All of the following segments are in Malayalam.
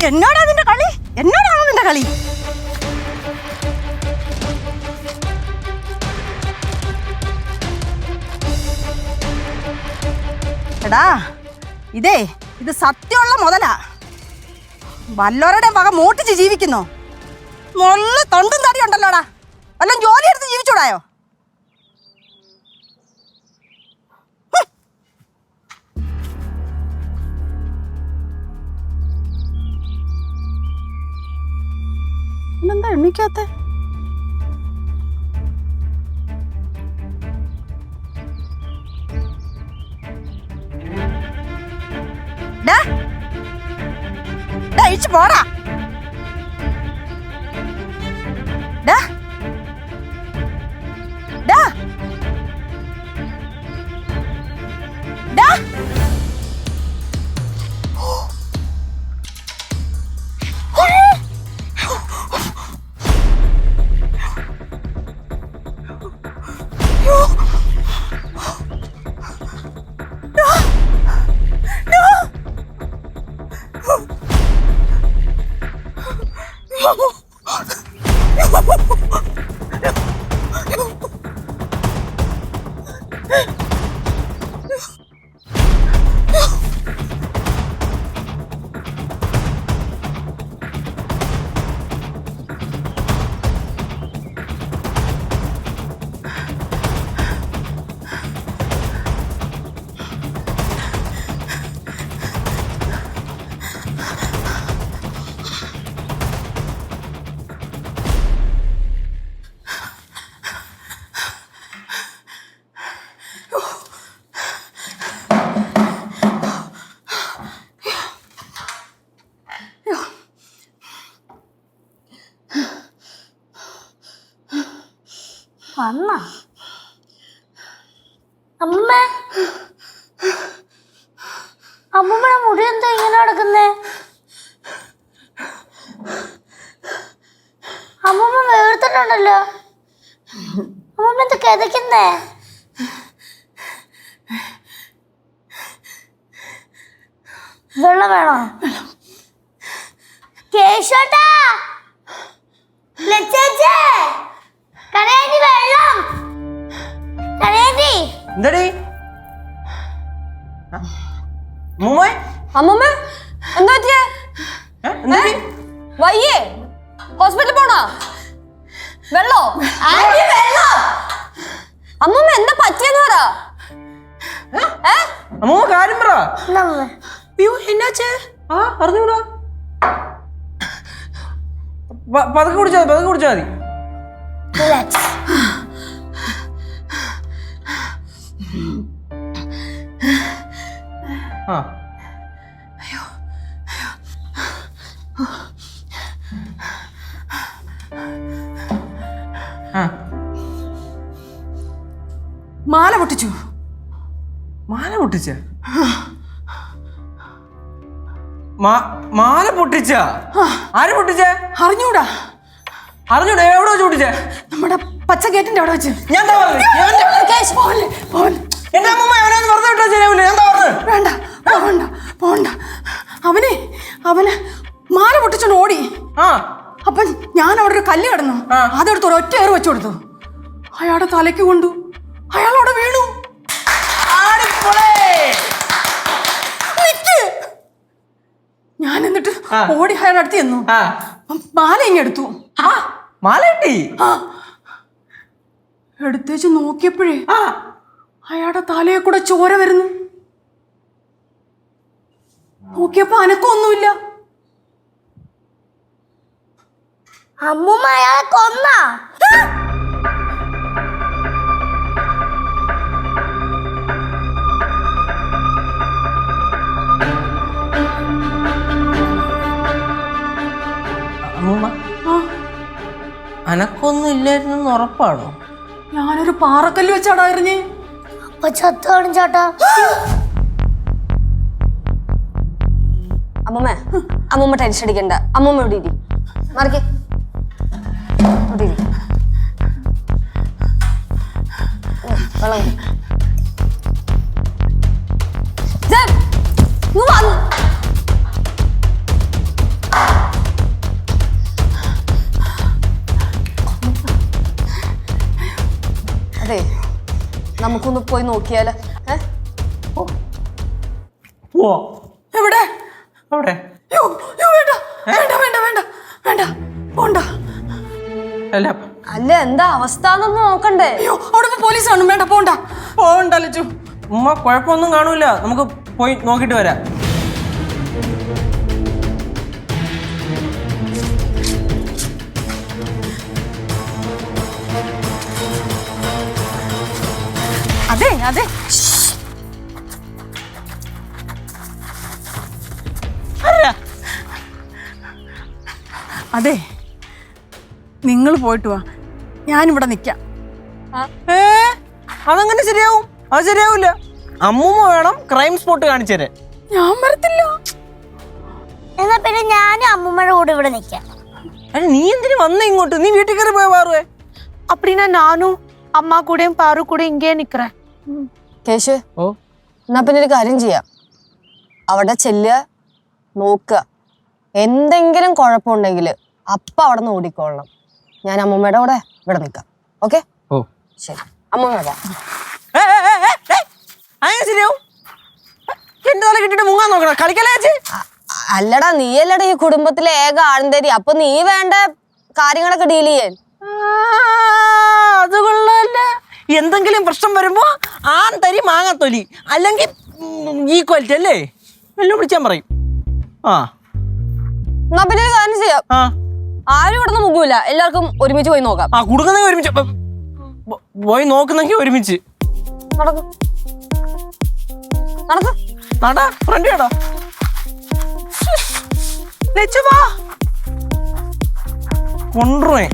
എന്നോടാ നിന്റെ കളി? എന്നോടാണോ നിന്റെ കളി? എടാ ഇത് സത്യമുള്ള മുതലാ. വല്ലവരുടെ വക മോട്ടിച്ച് ജീവിക്കുന്നോ? നല്ല തൊണ്ടും തടി ഉണ്ടല്ലോടാ. വല്ലതും ജോലി എടുത്ത് ജീവിച്ചൂടായോ? എന്താ എണ്ണിക്കാത്ത? അഴിച്ചു പോടാ. അമ്മ അമ്മമ്മയുടെ മുടി എന്താ ഇങ്ങനെ നടക്കുന്നേ? അമ്മമ്മ വേർത്തിട്ടുണ്ടല്ലോ. അമ്മമ്മ എന്താ കിതയ്ക്കുന്നേ? വെള്ളം വേണോ? കേശോട്ടാ, ലച്ചേച്ചേ, കരേന്റി വെള്ളം. കരേന്റി എന്തടി അമ്മമ്മ എന്താ പറ്റിയേ? വയ്യേ? ഹോസ്പിറ്റലിൽ പോണോ? വെള്ളോ? അമ്മമ്മ എന്താ പറ്റിയെന്ന് പറ. അമ്മൂമ്മ കാര്യം പറ. അയ്യോ എന്നാച്ചേ? അറിഞ്ഞൂടാ. പതുക്കെ കുടിച്ചാ മതി. മാല പൊട്ടിച്ചു. മാല പൊട്ടിച്ച? മാല പൊട്ടിച്ച? ആര് പൊട്ടിച്ചേ? അറിഞ്ഞൂടാ. എവിടെ വെച്ച് പൊട്ടിച്ചേ? നമ്മുടെ പച്ച ഗേറ്റിന്റെ അവിടെ വെച്ച്. ഞാൻ വേണ്ട. അവന് മാല പൊട്ടിച്ചോണ്ട് ഓടി. അപ്പൊ ഞാൻ അവിടെ ഒരു കല്ല് കിടന്നു. അതെടുത്ത് ഒരൊറ്റ ഏറ് വെച്ചു കൊടുത്തു. അയാളുടെ തലയ്ക്ക് കൊണ്ടു. അയാളവിടെ വീണു. ഞാൻ എന്നിട്ട് ഓടി അയാളുടെ അടുത്ത് ചെന്നു. മാല ഇങ്ങെടുത്തു. മാല കിട്ടി? എടുത്തേച്ച് നോക്കിയപ്പോഴേ അയാളുടെ തലയെ കൂടെ ചോര വരുന്നു. നോക്കിയപ്പോ അനക്കൊന്നുമില്ല. അമ്മൂമ്മ അയാളെ കൊന്നാ? അനക്കൊന്നും ഇല്ലായിരുന്നു ഉറപ്പാണോ? ഞാനൊരു പാറക്കല്ല് വെച്ചാടാ എറിഞ്ഞ്. അപ്പൊ ചത്തോടും ചേട്ടാ. അമ്മമ്മ ടെൻഷൻ അടിക്കണ്ട. അമ്മമ്മ ഇവിടെ ഇരി. മറിക്ക്. വെള്ളം നമുക്കൊന്ന് പോയി നോക്കിയാലോ? പോ. എവിടെ? അവിടെ. യ്യോ, യ്യോ, വേണ്ട വേണ്ട വേണ്ട വേണ്ട വേണ്ട പോണ്ട. അല്ല അല്ല, എന്താ അവസ്ഥ എന്നൊന്ന് നോക്കണ്ടേ? അയ്യോ, അവിടെ പോലീസ് കാണും. വേണ്ട പോണ്ട പോണ്ട ലച്ചു. ഉമ്മ കുഴപ്പമൊന്നും കാണൂല, നമുക്ക് പോയി നോക്കിട്ട് വരാം. അതെ അതെ അതെ, നിങ്ങൾ പോയിട്ട് വാ, ഞാനിവിടെ നിൽക്കാം. അതങ്ങനെ ശരിയാവും? അത് ശരിയാവൂല. അമ്മൂമ്മ വേണം ക്രൈം സ്പോട്ട് കാണിച്ചു തരാൻ. ഞാൻ വരത്തില്ല. എന്നാ പിന്നെ ഞാനും അമ്മൂമ്മയുടെ കൂടെ ഇവിടെ നിൽക്കാം. അല്ല, നീ എന്തിനു വന്ന ഇങ്ങോട്ട്? നീ വീട്ടിൽ കയറി പോയ പാറുവേ. அப்படின்னா நானும் அம்மா கூடயும் பாரு கூட இங்கே நிக்கிறேன். കേശു, ഓ, എന്നാ പിന്നെ ഒരു കാര്യം ചെയ്യാം. അവിടെ ചെല്ലുക, നോക്കുക. എന്തെങ്കിലും കുഴപ്പമുണ്ടെങ്കിൽ അപ്പ അവിടെ നിന്ന് ഓടിക്കൊള്ളണം. ഞാൻ അമ്മൂമ്മയുടെ കൂടെ ഇവിടെ നിൽക്കാം. ഓക്കെ? ഓ ശരി. അമ്മൂമ്മ വാ. അങ്ങനെ ശരിയാവും? എന്റെ തല കിട്ടിട്ട് മുങ്ങാൻ നോക്കണം. കളിക്കലേ ചേച്ചി? അല്ലടാ, നീയല്ലടാ ഈ കുടുംബത്തിലെ ഏക ആൺതരി. അപ്പൊ നീ വേണ്ട കാര്യങ്ങളൊക്കെ ഡീൽ ചെയ്യാൻ. അത് കൊള്ളാല്ല. എന്തെങ്കിലും പ്രശ്നം വരുമ്പോ ആൺ തരി മാങ്ങത്തൊലി, അല്ലെങ്കിൽ ഈക്വാലിറ്റി അല്ലേ എല്ലാം വിളിച്ചാൻ പറയും. ആ എന്നാ പിന്നെ ഒരു കാര്യം ചെയ്യാം. ആ ആരും ഇവിടെ നിന്ന് മുങ്ങൂല, എല്ലാവർക്കും ഒരുമിച്ച് പോയി നോക്കാം. ആ കൊടുക്കുന്നെങ്കിൽ ഒരുമിച്ച് പോയി നോക്കുന്നെങ്കിൽ ഒരുമിച്ച് നടക്ക് നടക്ക്. നാടാ ഫ്രണ്ട് കേടാ ലച്ചുവാ കൊണ്ടുവേ.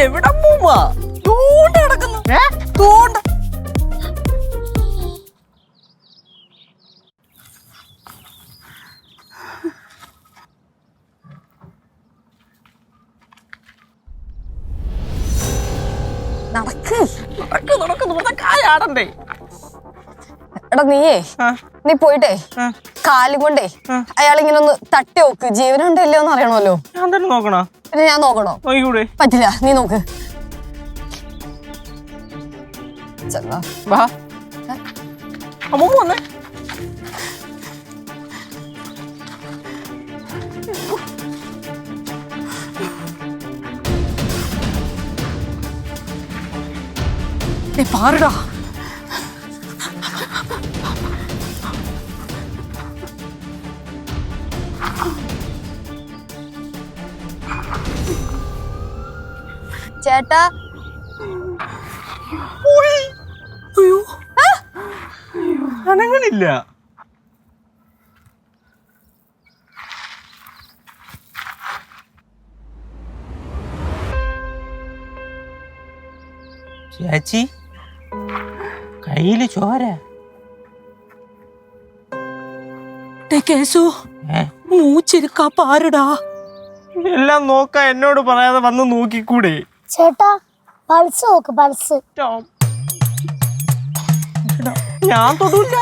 എവിടെ പോവാ? തൂണ്ട് കിടക്കുന്നു. തൂണ്ട്. നടക്ക് നടക്ക് നടക്കുന്നു പറഞ്ഞ കായാടണ്ടേ. എടാ നീയേ, ആ, നീ പോയിട്ടേ ആ. കാലും കൊണ്ടേ അയാളിങ്ങനെ ഒന്ന് തട്ടി നോക്ക്. ജീവനുണ്ടോ ഇല്ലയോ എന്ന് അറിയണമല്ലോ. ഞാൻ തന്നെ നോക്കണോ? പിന്നെ ഞാൻ നോക്കണോ? നോക്കിക്കൂടെ? പറ്റില്ല, നീ നോക്ക്. ചെന്നാ വാ അമ്മൂമ്മ വന്നേ. പാറുടാ. ചേട്ടാ, അയ്യോ, അനങ്ങളില്ല. ചേച്ചി കയ്യില് ചോര. കേശു, മൂച്ചിരിക്കാ പാറുടാ. എല്ലാം നോക്കാൻ എന്നോട് പറയാതെ വന്ന് നോക്കിക്കൂടെ? ചേട്ടാ പൾസ് നോക്ക്, പൾസ്. ഞാൻ തൊടൂല.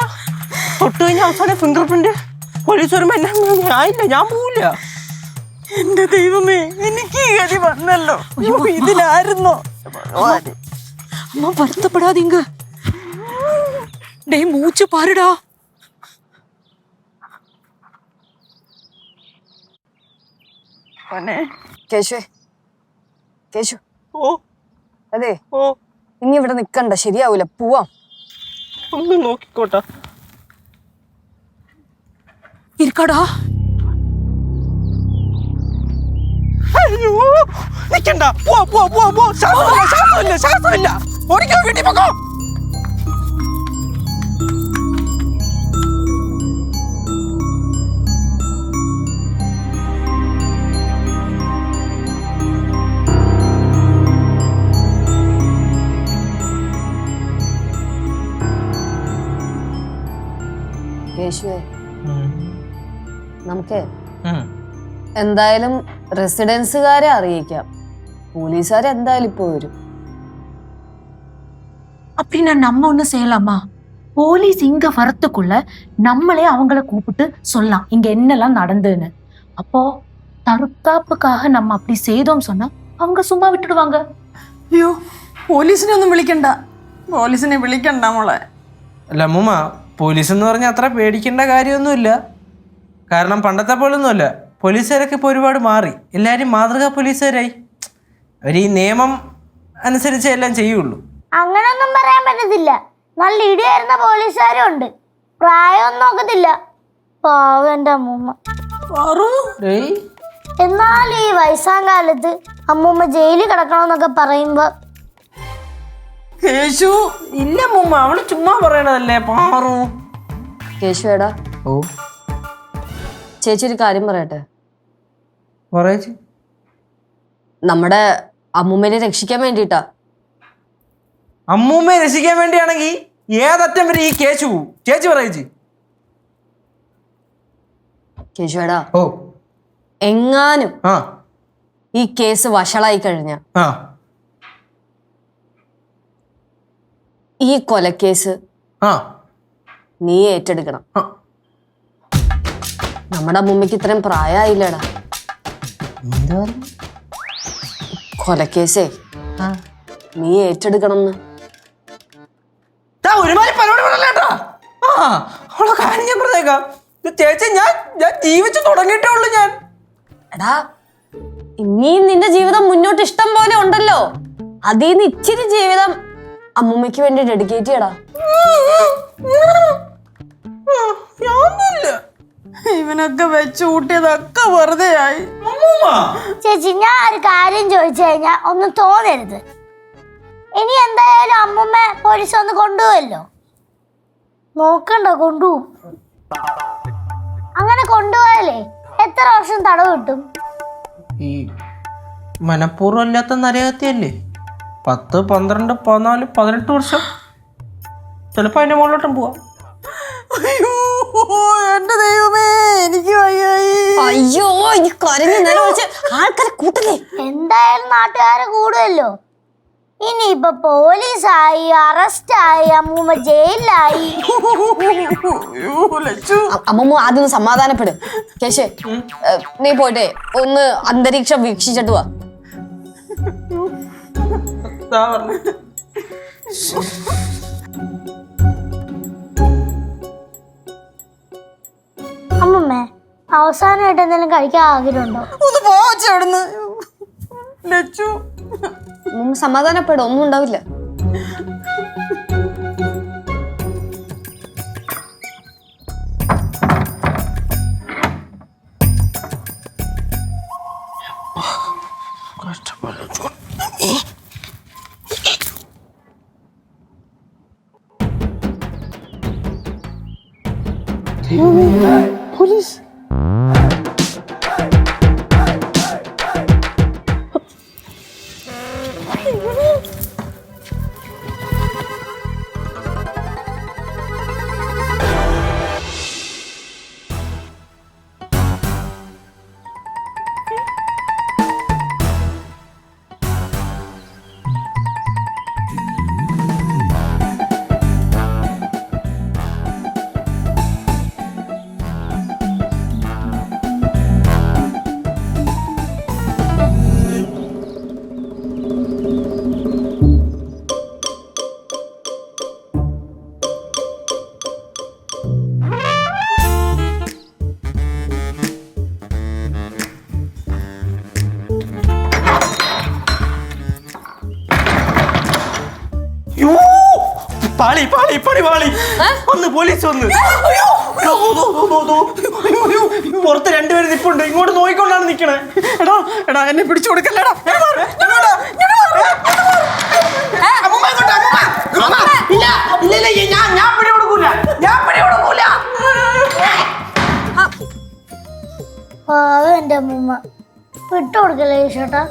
തൊട്ട് കഴിഞ്ഞ അവസാനം ഫിംഗർ പ്രിന്റ് പോലീസ് വരുമ്പോ എന്നെ ഞാനില്ല, ഞാൻ പോവില്ല. എന്റെ ദൈവമേ, എനിക്ക് ഈ ഗതി വന്നല്ലോ. ഇതിലായിരുന്നോ? அம்மா வருத்தப்படாதீங்க. டேய் மூச்சு பாருடா. കേശുവേ, കേശു. ഓ അതെ, ഓ ഇനി ഇവിടെ നിക്കണ്ട, ശരിയാവൂല. പോവാം. ഒന്ന് നോക്കിക്കോട്ടെ. இருக்காடா. അയ്യോ നിക്കണ്ട. പോ പോ പോ പോ. ശ്വാസമില്ല, ശ്വാസമില്ല, ശ്വാസമില്ല. ഓടിക്കോ, വീട്ടിൽ പോക്കോ. കേശുവേ, നമുക്ക് എന്തായാലും റെസിഡൻസുകാരെ അറിയിക്കാം. പോലീസുകാരെ എന്തായാലും ഇപ്പൊ വരും. அப்படின்னா நம்ம ஒண்ணு செய்யலாமா? போலீஸ் இங்க வரத்துக்குள்ள நம்மளே அவங்கள கூப்பிட்டு சொல்லலாம் இங்க என்னெல்லாம் நடந்துன்னு. அப்போ தற்காப்புக்காக நம்ம அப்படி செய்தோம் சொன்னா அவங்க சும்மா விட்டுடுவாங்க. അയ്യോ പോലീസിനെ ഒന്നും വിളിക്കണ്ട, പോലീസിനെ വിളിക്കണ്ട മോളെ. അല്ല അമ്മൂമ്മ, പോലീസ് എന്ന് പറഞ്ഞാൽ അത്ര പേടിക്കേണ്ട കാര്യമൊന്നുമില്ല. കാരണം പണ്ടത്തെ പോലൊന്നുമല്ല, പോലീസുകാരൊക്കെ ഇപ്പോൾ ഒരുപാട് മാറി. എല്ലാവരും മാതൃകാ പോലീസുകാരായി. അവർ ഈ നിയമം അനുസരിച്ച് എല്ലാം ചെയ്യുള്ളൂ. അങ്ങനൊന്നും പറയാൻ പറ്റത്തില്ല. നല്ല ഇടിയായിരുന്ന പോലീസുകാരും ഉണ്ട്. പ്രായമൊന്നും നോക്കത്തില്ല. പാവം എൻ്റെ അമ്മൂമ്മ. ഡേയ്, എന്നാൽ ഈ വയസ്സാം കാലത്ത് അമ്മൂമ്മ ജയിലിൽ കിടക്കണമെന്നൊക്കെ പറയുമ്പോ കേശു ഇല്ല അമ്മൂമ്മ, അവള് ചുമ്മാ പറയണതല്ലേ പാറു. കേശുവേടാ, ഓ ചേച്ചി ഒരു കാര്യം പറയട്ടെ. പറയച്ചി. നമ്മുടെ അമ്മൂമ്മേനെ രക്ഷിക്കാൻ വേണ്ടിട്ടാ. അമ്മൂമ്മയെ രക്ഷിക്കാൻ വേണ്ടിയാണെങ്കിൽ ഏതറ്റം വരെ ഈ കേശു പോവും. ചേച്ചി പറയച്ചി. കേശുവേടാ, ഓ എങ്ങാനും ആ ഈ കേസ് വഷളായി കഴിഞ്ഞ ആ ഈ കൊലക്കേസ് ആ നീ ഏറ്റെടുക്കണം. ആ. നമ്മുടെ അമ്മൂമ്മയ്ക്ക് ഇത്രയും പ്രായമായില്ലടാ. കൊലക്കേസേ നീ ഏറ്റെടുക്കണം. ഒരുമാതിരി പരിപാടി പറയല്ലേട്ടാ. ആ അവളെ കാര്യം ഞാൻ പറഞ്ഞേക്കാം. ചേച്ചി, ഞാൻ ജീവിച്ചു തുടങ്ങിയിട്ടേ ഉള്ളൂ. ഞാൻ എടാ, ഇനിയും നിന്റെ ജീവിതം മുന്നോട്ട് ഇഷ്ടം പോലെ ഉണ്ടല്ലോ. അതിന്ന് ഇച്ചിരി ജീവിതം അമ്മൂമ്മയ്ക്ക് വേണ്ടി ഡെഡിക്കേറ്റ് ചെയ്യടാ. ഇവനൊക്കെ വെച്ച് കൂട്ടിയതൊക്കെ വെറുതെ ആയി. ചേച്ചി, ഞാൻ ഒരു കാര്യം ചോദിച്ചു കഴിഞ്ഞാൽ ഒന്നും തോന്നരുത്. ഇനി എന്തായാലും അമ്മൂമ്മ പോലീസ് ഒന്ന് കൊണ്ടുപോയല്ലോ. നോക്കണ്ട, കൊണ്ടുപോകും. അങ്ങനെ കൊണ്ടുപോയാലേ എത്ര വർഷം തടവ് കിട്ടും? ഈ മനഃപൂർവ്വം അല്ലാത്ത നരഹത്യല്ലേ? 10, 12, 14, 18 വർഷം. ചിലപ്പോ അതിന്റെ മുകളിലോട്ടും പോവാം. അയ്യോ എന്റെ ദൈവമേ, എനിക്ക് വയ്യായി. അയ്യോ, ഇനി കരഞ്ഞ് നില വിളിച്ച് ആൾക്കാരെ കൂട്ടല്ലേ. എന്തായാലും നാട്ടുകാരെ കൂടുമല്ലോ. ഇനിയിപ്പൊ പോലീസായി, അറസ്റ്റായി, അമ്മൂമ്മ ജയിലിലായി. അയ്യോ ലച്ചു. അമ്മമ്മ ആദ്യം ഒന്ന് സമാധാനപ്പെടും. കേശേ, നീ പോയിട്ടെ ഒന്ന് അന്തരീക്ഷം വീക്ഷിച്ചിട്ട് വാ. അമ്മമ്മേ, അവസാനമായിട്ട് എന്തെങ്കിലും കഴിക്കാൻ ആഗ്രഹമുണ്ടോ? ഒന്ന് പോവച്ച അവിടുന്ന് ലച്ചു. അമ്മമ്മ സമാധാനപ്പെടും, ഒന്നും ഉണ്ടാവില്ല. പോലീസ്. പാളി പാളി പണി പാളി. ഒന്ന് പോലീസ് വന്ന്. പുറത്ത് രണ്ടുപേര് നിപ്പുണ്ട്, ഇങ്ങോട്ട് നോക്കിക്കൊണ്ടാണ് നിക്കണേ. എടാ എടാ എന്നെ പിടിച്ചു കൊടുക്കല്ലേടാ. ഞാൻ പിടി കൊടുക്കൂല, ഞാൻ പിടി കൊടുക്കൂല. പാവം എൻ്റെ അമ്മൂമ്മ. വിട്ടുകൊടുക്കല്ലേ ചേട്ടാ.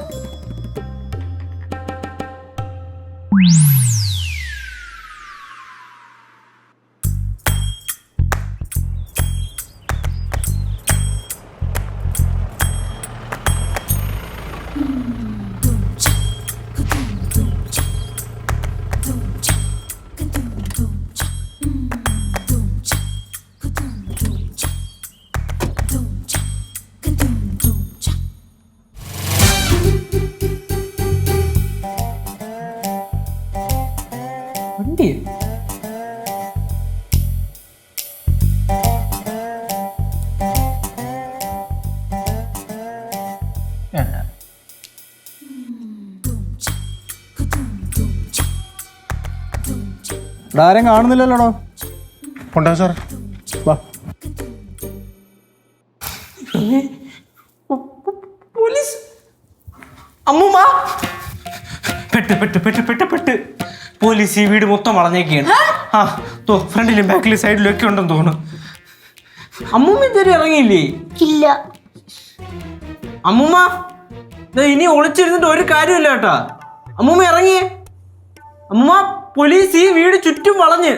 ഇവിടെ ആരും കാണുന്നില്ലല്ലോടോ. ഉണ്ടോ സാർ? വാ. പോലീസ് അമ്മൂമ്മ പെട്ട് പെട്ട് പെട്ട് പെട്ട് പെട്ട് പോലീസ് ഈ വീട് മൊത്തം വളഞ്ഞേക്കാണ്. ആ ഫ്രണ്ടിലും ബാക്കിലും സൈഡിലും ഒക്കെ ഉണ്ടെന്ന് തോന്നുന്നു. അമ്മൂമ്മ ഇതുവരെ ഇറങ്ങിയില്ലേ? ഇല്ല. അമ്മൂമ്മ ഇനി ഒളിച്ചിരുന്നിട്ട് ഒരു കാര്യമില്ല കേട്ടാ. അമ്മൂമ്മ ഇറങ്ങിയേ. അമ്മൂമ്മ പോലീസ് ഈ വീട് ചുറ്റും വളഞ്ഞ്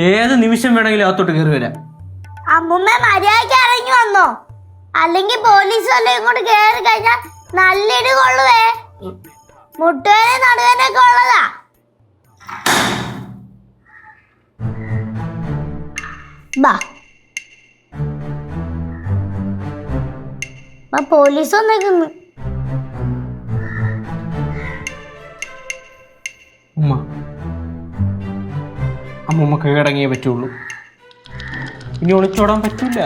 ഏത് നിമിഷം വേണമെങ്കിലും അകത്തോട്ട് കയറി വരാം. അമ്മുമ്മ മര്യാദയ്ക്ക് ഇറങ്ങി വന്നോ, അല്ലെങ്കിൽ പോലീസ് വല്ലതും ഇങ്ങോട്ട് കയറി കഴിഞ്ഞാൽ നല്ലിടി കൊള്ളുവേ. മുട്ടുവേനെ നടുവേനൊക്കെ ഉള്ളതാ. പോലീസ് വന്നേക്കുന്നു. അമ്മൂമ്മ കീഴടങ്ങിയേ പറ്റുള്ളൂ. ഇനി ഒളിച്ചോടാൻ പറ്റൂല.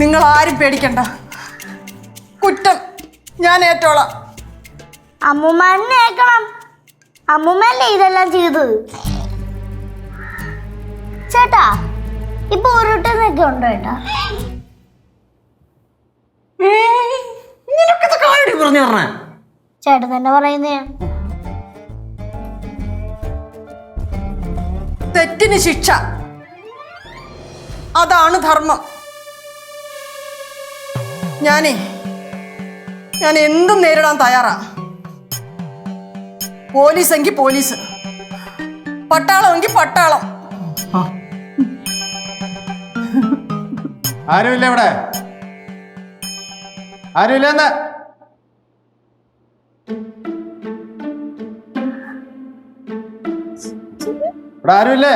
നിങ്ങൾ ആരും പേടിക്കണ്ട, കുറ്റം ഞാൻ ഏറ്റോളാം. അമ്മൂമ്മ തന്നെ ഏക്കണം. അമ്മൂമ്മല്ലേ ഇതെല്ലാം ചെയ്തത്. ചേട്ടാ ഇപ്പൊ ഉരുട്ടുന്നൊക്കെ ഉണ്ടോ ചേട്ടാ? പറഞ്ഞു പറഞ്ഞ ചേട്ടൻ തന്നെ പറയുന്നേ. തെറ്റിന് ശിക്ഷ, അതാണ് ധർമ്മം. ഞാൻ എന്തും നേരിടാൻ തയ്യാറാ. പോലീസ് എങ്കിൽ പോലീസ്, പട്ടാളം എങ്കിൽ പട്ടാളം. ആരുമില്ല ഇവിടെ? ആരുമില്ലെന്ന്? ഇവിടെ ആരുമില്ലേ?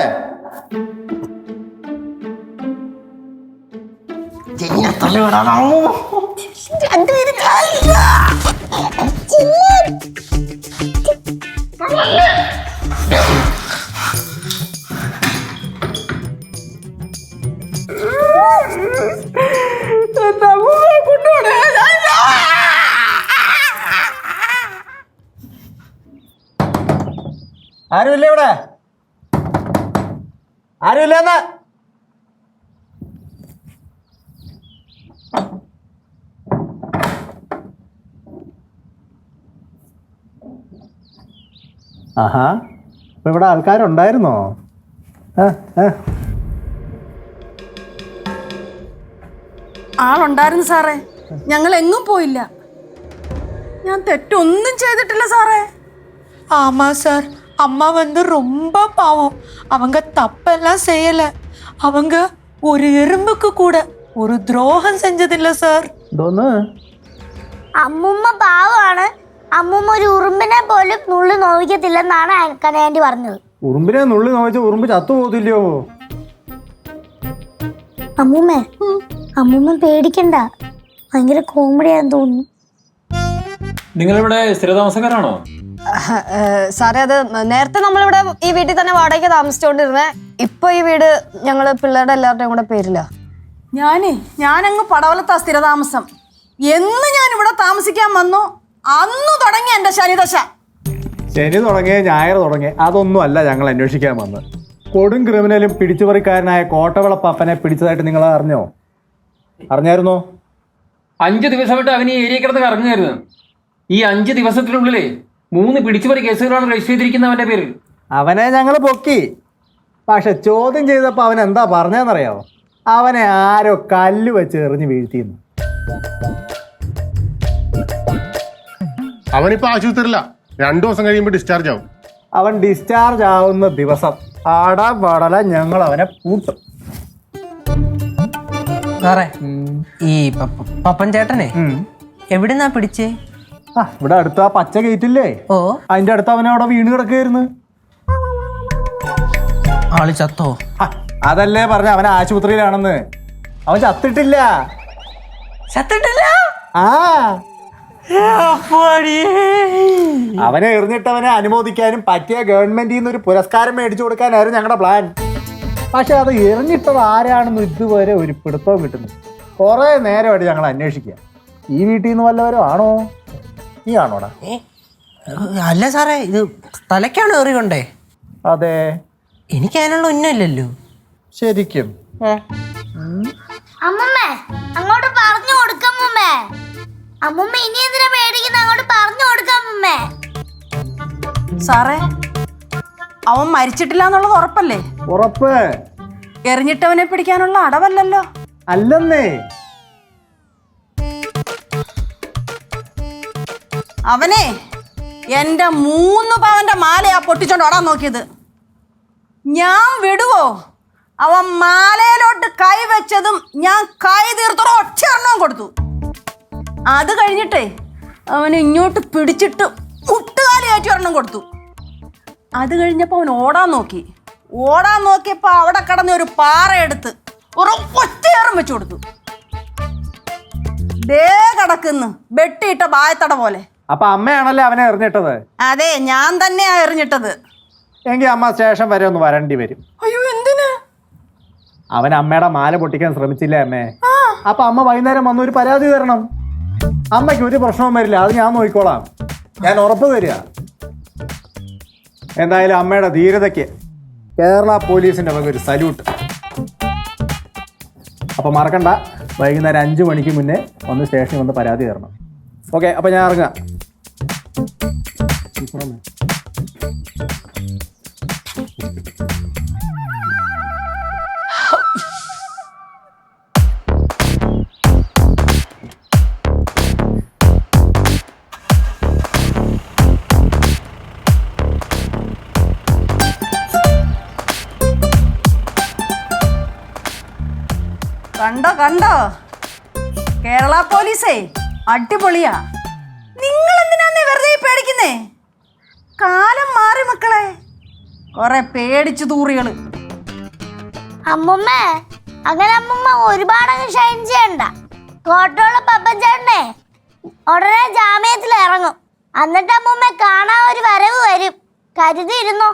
ആരുമില്ല ഇവിടെ? ആരുമില്ലെന്ന്? ആഹാ, ഇപ്പൊ ഇവിടെ ആൾക്കാരുണ്ടായിരുന്നോ? ആളുണ്ടായിരുന്നു സാറേ, ഞങ്ങൾ എങ്ങും പോയില്ല. ഞാൻ തെറ്റൊന്നും ചെയ്തിട്ടില്ല സാറേ. ஆமா சார், அம்மா வந்து ரொம்ப பாவம். அவங்க தப்பெல்லாம் செய்யல. அவங்க ஒரு எறும்புக்கு கூட ஒரு துரோகம் செஞ்சதில்ல சார். അമ്മൂമ്മ പാവമാണ്. അമ്മൂമ്മ ഒരു ഉറുമ്പിനെ പോലും നുള്ളി നോവിക്കത്തില്ലെന്നാണ് കനയാൻറ്റി പറഞ്ഞത്. ഉറുമ്പിനെ നുള്ളി നോവിച്ച ഉറുമ്പ് ചത്തുപോകത്തില്ലയോ? അമ്മൂമ്മ പേടിക്കണ്ട, ഭയങ്കര കോമഡിയാന്ന് തോന്നുന്നു. നിങ്ങളിവിടെ സ്ഥിരതാമസക്കാരാണോ? സാറേ, അത് നേരത്തെ നമ്മളിവിടെ ഈ വീട്ടിൽ തന്നെ വാടകയ്ക്ക് താമസിച്ചുകൊണ്ടിരുന്നേ. ഇപ്പൊ ഈ വീട് ഞങ്ങള് പിള്ളേരുടെ എല്ലാവരുടെയും കൂടെ പേരില്ല. ഞാനങ്ങ് പടവലത്താ സ്ഥിരതാമസം. എന്ന് ഞാൻ ഇവിടെ താമസിക്കാൻ വന്നു അന്ന് തുടങ്ങി എന്റെ ശനിദശ. ശനി തുടങ്ങിയ ഞായർ തുടങ്ങി അതൊന്നും അല്ല ഞങ്ങൾ അന്വേഷിക്കാൻ വന്ന്. കൊടും ക്രിമിനലും പിടിച്ചുപറിക്കാരനായ കോട്ടവിള പപ്പനെ പിടിച്ചതായിട്ട് നിങ്ങൾ അറിഞ്ഞായിരുന്നോ? 5 ദിവസമായിട്ട് അവൻ ഈ ഏരിയ കിടന്ന് കറങ്ങുമായിരുന്നു. ഈ 5 ദിവസത്തിനുള്ളിലേ 3 പിടിച്ചുപറി കേസുകളാണ് രജിസ്റ്റർ ചെയ്തിരിക്കുന്നത് അവന്റെ പേരിൽ. അവനെ ഞങ്ങൾ പൊക്കി. പക്ഷെ ചോദ്യം ചെയ്തപ്പോൾ അവൻ എന്താ പറഞ്ഞതെന്നറിയാവോ? അവനെ ആരോ കല്ല് വെച്ച് എറിഞ്ഞ് വീഴ്ത്തിയെന്ന്. അവനിപ്പോ ആശുപത്രിയില്ല, 2 ദിവസം കഴിയുമ്പോൾ ഡിസ്ചാർജ് ആവും. അവൻ ഡിസ്ചാർജ് ആവുന്ന ദിവസം ആടാപാടല ഞങ്ങൾ അവനെ പൂട്ടും. സാറേ, ഈ പപ്പൻ ചേട്ടനെ എവിടുന്നാ പിടിച്ചേ? ഇവിടെ അടുത്ത ആ പച്ച ഗേറ്റില്ലേ, അതിന്റെ അടുത്ത് അവനെ അവിടെ വീണ് കിടക്കുകയായിരുന്നു. ആള് ചത്തോ? അതല്ലേ പറഞ്ഞ അവൻ ആശുപത്രിയിലാണെന്ന്. അവൻ ചത്തിട്ടില്ല. ആ, അവനെ എറിഞ്ഞിട്ടവനെ അനുമോദിക്കാനും പറ്റിയ ഗവൺമെന്റിൽ നിന്ന് ഒരു പുരസ്കാരം മേടിച്ചു കൊടുക്കാനായിരുന്നു ഞങ്ങളുടെ പ്ലാൻ. പക്ഷെ അത് എറിഞ്ഞിട്ടത് ആരാണെന്ന് ഇതുവരെ ഒരു പിടുത്തവും കിട്ടുന്നു. കുറെ നേരമായിട്ട് ഞങ്ങൾ അന്വേഷിക്കുക. ഈ വീട്ടിൽ നിന്ന് വല്ലവരും ആണോ? നീ ആണോടാ? അല്ല സാറേ, ഇത് തലയ്ക്കാണ് എറികൊണ്ടേ. അതെ, എനിക്ക് അതിനുള്ള ഉന്നമില്ലല്ലോ. ശരിക്കും അമ്മുമ്മേ അങ്ങോട്ട് പറഞ്ഞു കൊടുക്കമ്മുമ്മേ. അമ്മുമ്മ ഇനി എന്തിനാ പേടിക്കുന്ന? അങ്ങോട്ട് പറഞ്ഞു കൊടുക്കമ്മുമ്മേ. സാറേ, അവൻ മരിച്ചിട്ടില്ല എന്നുള്ളത് ഉറപ്പല്ലേ? ഉറപ്പ്. എറിഞ്ഞിട്ടവനെ പിടിക്കാനുള്ള അടവല്ലല്ലോ. അല്ലെന്നേ, അവനെ എന്റെ 3 പവന്റെ മാലയാ പൊട്ടിച്ചോണ്ട് ഓടാൻ നോക്കിയത്. ഞാൻ വിടുവോ? അവൻ മാലയിലോട്ട് കൈ വെച്ചതും ഞാൻ കൈ തീർത്തോടെ ഒറ്റ എണ്ണവും കൊടുത്തു. അത് കഴിഞ്ഞിട്ടേ അവന് ഇങ്ങോട്ട് പിടിച്ചിട്ട് മുട്ടുകാലി കയറ്റി ഒരെണ്ണം കൊടുത്തു. അത് കഴിഞ്ഞപ്പോൾ അവൻ ഓടാൻ നോക്കിയപ്പോൾ അവിടെ കിടന്ന ഒരു പാറ എടുത്ത് ഒരു ഒറ്റയേറും വെച്ചു കൊടുത്തു. ദേ കിടക്കുന്നു വെട്ടിയിട്ട ബായത്തട പോലെ. അപ്പൊ അമ്മയാണല്ലേ അവനെ എറിഞ്ഞിട്ടത്? അതെ, ഞാൻ തന്നെയാ എറിഞ്ഞിട്ടത്. എങ്കിൽ അമ്മ സ്റ്റേഷൻ വരെ ഒന്ന് വരേണ്ടി വരും. അയ്യോ, എന്തിന്? അവൻ അമ്മയുടെ മാല പൊട്ടിക്കാൻ ശ്രമിച്ചില്ലേ അമ്മേ? അപ്പൊ അമ്മ വൈകുന്നേരം വന്ന് ഒരു പരാതി തരണം. അമ്മയ്ക്ക് ഒരു പ്രശ്നവും വരില്ല, അത് ഞാൻ നോക്കിക്കോളാം. ഞാൻ ഉറപ്പ് തരിക. എന്തായാലും അമ്മയുടെ ധീരതയ്ക്ക് കേരള പോലീസിന്റെ വക ഒരു സല്യൂട്ട്. അപ്പൊ മറക്കണ്ട, വൈകുന്നേരം 5 മണിക്ക് മുന്നേ ഒന്ന് സ്റ്റേഷനിൽ വന്ന് പരാതി തരണം. ഓക്കെ, അപ്പൊ ഞാൻ ഇറങ്ങാം. കണ്ടോ കേരള പോലീസേ അടിപൊളിയാ. നിങ്ങൾ എന്തിനാന്നേ വെറുതെ പേടിക്കുന്നേ? കാലം മാറി മക്കളെ, കൊറേ പേടിച്ചു തൂറികള്. അമ്മുമ്മേ അങ്ങനെ അമ്മുമ്മ ഒരുപാടങ്ങ് ഷൈൻ ചെയ്യണ്ട. കോട്ടോള പപ്പച്ചേട്ടനെ ഉടനെ ജാമ്യത്തിൽ ഇറങ്ങും. എന്നിട്ട് അമ്മുമ്മ കാണാൻ ഒരു വരവ് വരും, കരുതിയിരുന്നോ.